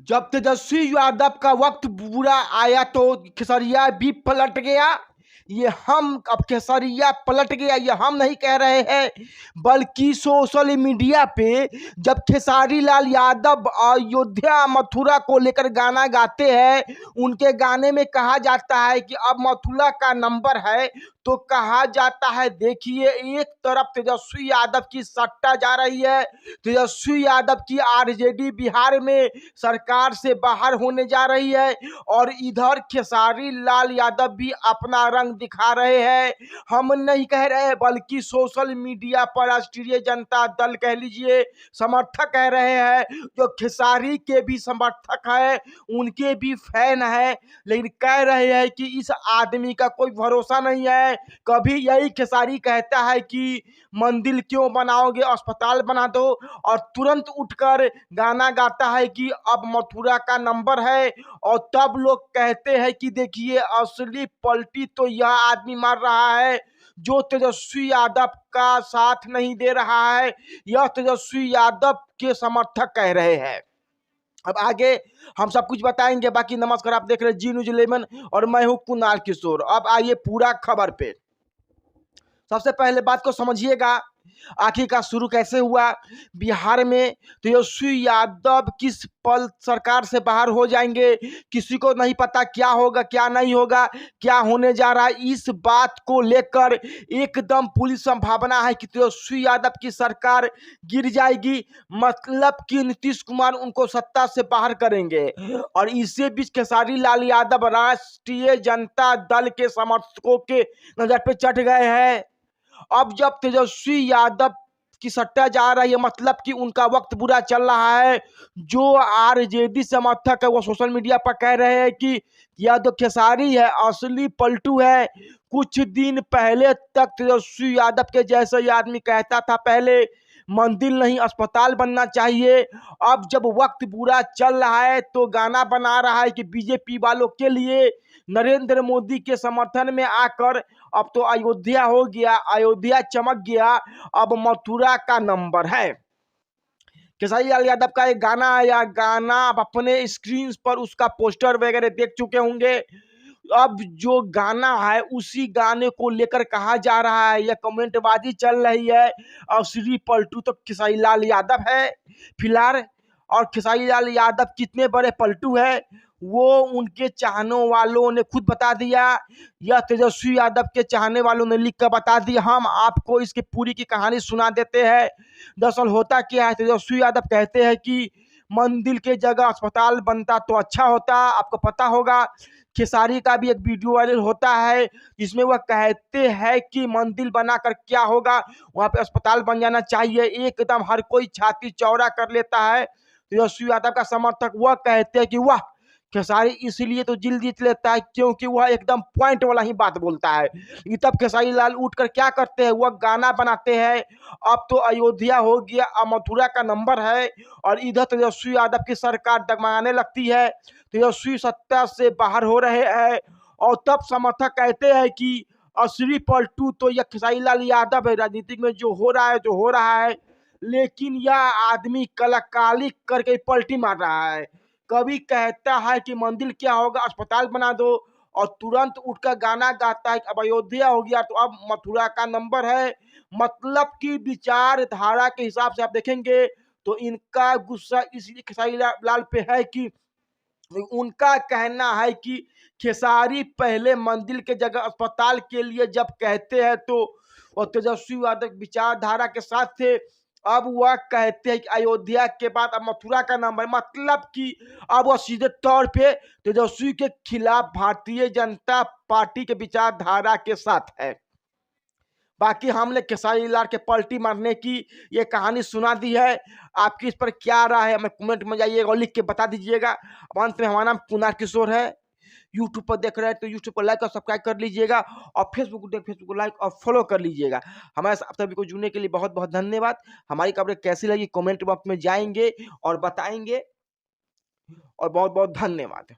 जब तेजस्वी यादव का वक्त बुरा आया तो खेसरिया भी पलट गया। ये हम अब खेसरिया पलट गया, ये हम नहीं कह रहे हैं, बल्कि सोशल मीडिया पे जब खेसारी लाल यादव अयोध्या मथुरा को लेकर गाना गाते हैं, उनके गाने में कहा जाता है कि अब मथुरा का नंबर है, तो कहा जाता है देखिए एक तरफ तेजस्वी यादव की सट्टा जा रही है, तेजस्वी यादव की आरजेडी बिहार में सरकार से बाहर होने जा रही है, और इधर खेसारी लाल यादव भी अपना रंग दिखा रहे हैं। हम नहीं कह रहे बल्कि सोशल मीडिया पर राष्ट्रीय जनता दल कह लीजिए समर्थक कह रहे हैं, जो खेसारी के भी समर्थक है, उनके भी फैन है, लेकिन कह रहे हैं कि इस आदमी का कोई भरोसा नहीं है। कभी यही खेसारी कहता है कि मंदिर क्यों बनाओगे, अस्पताल बना दो, और तुरंत उठकर गाना गाता है कि अब मथुरा का नंबर है, और तब लोग कहते हैं कि देखिए असली पलटी तो यह आदमी मार रहा है जो तेजस्वी यादव का साथ नहीं दे रहा है। यह तेजस्वी यादव के समर्थक कह रहे हैं। अब आगे हम सब कुछ बताएंगे। बाकी नमस्कार, आप देख रहे हैं जी न्यूज 11 और मैं हूं कुणाल किशोर। अब आइए पूरा खबर पे। सबसे पहले बात को समझिएगा, आखिर का शुरू कैसे हुआ। बिहार में तेजस्वी यादव किस पल सरकार से बाहर हो जाएंगे, किसी को नहीं पता क्या होगा क्या नहीं होगा, क्या होने जा रहा है। इस बात को लेकर एकदम पूरी संभावना है कि तेजस्वी यादव की सरकार गिर जाएगी, मतलब कि नीतीश कुमार उनको सत्ता से बाहर करेंगे। और इसी बीच खेसारी लाल यादव राष्ट्रीय जनता दल के समर्थकों के नजर पे चढ़ गए हैं। अब जब तेजस्वी यादव की सट्टा जा रही है, मतलब कि उनका वक्त बुरा चल रहा है। जो आरजेडी समर्थक है वो सोशल मीडिया पर कह रहे हैं कि यह तो खेसारी है, असली पलटू है। कुछ दिन पहले तक तेजस्वी यादव के जैसा ही आदमी कहता था पहले मंदिर नहीं अस्पताल बनना चाहिए, अब जब वक्त बुरा चल रहा है तो गाना बना रहा है कि बीजेपी वालों के लिए, नरेंद्र मोदी के समर्थन में आकर अब तो अयोध्या हो गया, अयोध्या चमक गया, अब मथुरा का नंबर है। खेसारी लाल यादव का एक गाना आया, गाना आप अपने स्क्रीन पर उसका पोस्टर वगैरह देख चुके होंगे। अब जो गाना है उसी गाने को लेकर कहा जा रहा है, यह कमेंटबाजी चल रही है, और श्री पलटू तो खेसारी लाल यादव है फिलहाल। और खेसारी लाल यादव कितने बड़े पलटू है वो उनके चाहने वालों ने खुद बता दिया, या तेजस्वी यादव के चाहने वालों ने लिख कर बता दिया। हम आपको इसकी पूरी की कहानी सुना देते हैं। दरअसल होता क्या है, तेजस्वी यादव कहते हैं कि मंदिर के जगह अस्पताल बनता तो अच्छा होता। आपको पता होगा खेसारी का भी एक वीडियो वायरल होता है जिसमें वह कहते हैं कि मंदिर बनाकर क्या होगा, वहां पे अस्पताल बन जाना चाहिए। एकदम हर कोई छाती चौड़ा कर लेता है। तेजस्वी यादव का समर्थक वह कहते हैं कि वाह, खेसारी इसलिए तो दिल जीत लेता है क्योंकि वह एकदम पॉइंट वाला ही बात बोलता है। तब खेसारी लाल उठकर क्या करते हैं, वह गाना बनाते हैं, अब तो अयोध्या हो गया, अब मथुरा का नंबर है, और इधर तेजस्वी यादव की सरकार डगमगाने लगती है, तेजस्वी सत्ता से बाहर हो रहे हैं। और तब समर्थक कहते हैं कि असली पलटू तो यह खेसारी लाल यादव है, राजनीति में जो हो रहा है जो हो रहा है, लेकिन यह आदमी कलाकारी करके पलटी मार रहा है। कभी कहता है कि मंदिर क्या होगा, अस्पताल बना दो, और तुरंत उठकर गाना गाता है अब अयोध्या हो गया तो अब मथुरा का नंबर है। मतलब कि विचारधारा के हिसाब से आप देखेंगे तो इनका गुस्सा इसलिए खेसारी लाल पे है कि उनका कहना है कि खेसारी पहले मंदिर के जगह अस्पताल के लिए जब कहते हैं तो वो तेजस्वी यादव विचारधारा के साथ थे, अब वह कहते हैं कि अयोध्या के बाद अब मथुरा का नाम है, मतलब कि अब वह सीधे तौर पे तेजस्वी के खिलाफ भारतीय जनता पार्टी के विचारधारा के साथ है। बाकी हमने खेसारी लाल के पलटी मारने की ये कहानी सुना दी है। आपकी इस पर क्या राय है हमें कमेंट में जाइएगा और लिख के बता दीजिएगा। अंत में हमारा नाम कुणाल किशोर है। यूट्यूब पर देख रहे हैं तो यूट्यूब को लाइक और सब्सक्राइब कर लीजिएगा, और फेसबुक को लाइक और फॉलो कर लीजिएगा। हमारे साथ सभी को जुड़ने के लिए बहुत बहुत धन्यवाद। हमारी खबरें कैसी लगी कमेंट बॉक्स में जाएंगे और बताएंगे, और बहुत बहुत धन्यवाद।